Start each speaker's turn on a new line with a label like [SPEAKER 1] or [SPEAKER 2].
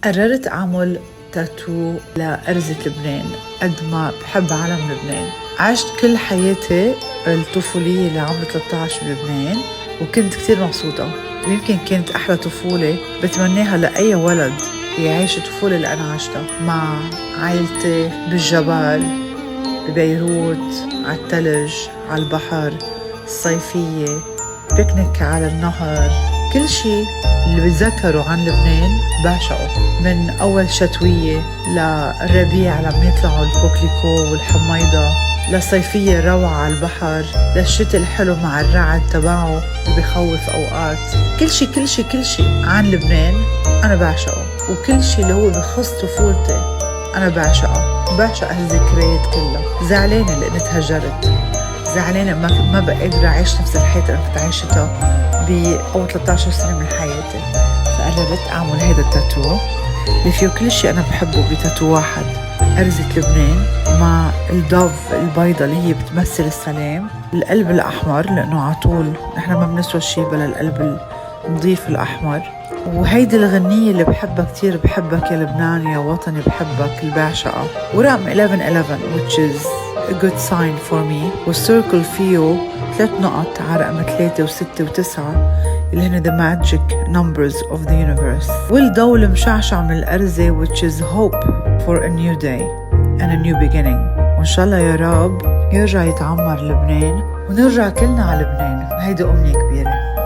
[SPEAKER 1] قررت أعمل تاتو لأرزة لبنان. قد ما بحب علم لبنان، عشت كل حياتي الطفولية اللي عمري 13 بلبنان، وكنت كتير مبسوطة، ويمكن كانت أحلى طفولة بتمناها لأي ولد يعيش الطفولة اللي أنا عشتها مع عائلتي بالجبل ببيروت، على الثلج، على البحر، الصيفية، بيكنيك على النهر. كل شيء اللي بتذكره عن لبنان بعشقه، من أول شتوية للربيع لما يطلعوا الكوكليكو والحميضة، لصيفية روعة على البحر، للشتاء الحلو مع الرعد تبعه اللي بخوف أوقات. كل شيء عن لبنان أنا بعشقه، وكل شيء اللي هو بخص طفولتي أنا بعشق هالذكريات كلها. زعلانة لأني تهجرت، زعلانة ما بقى قادرة أعيش نفس الحياة اللي كنت عايشتها بأول 13 سنة من حياتي. فقررت أعمل هيدا التاتو اللي فيه كل شيء أنا بحبه بتاتو واحد، أرزة لبنان مع الدوف البيضة اللي هي بتمثل السلام، القلب الأحمر لأنه عطول نحن ما بنسوى شيء بلا القلب النظيف الأحمر، وهيدي الغنية اللي بحبها كتير، بحبك يا لبنان يا وطني بحبك اللي بعشقها، ورقم 1111 which is a good sign for me، والسيركل فيه 3 نقط على رقم 3 و6 و9 اللي هن the magic numbers of the universe، والضوء المشعشع من الأرزة which is hope for a new day and a new beginning. وإن شاء الله يا رب يرجع يتعمر لبنان ونرجع كلنا على لبنان، هيدي أمنية كبيرة.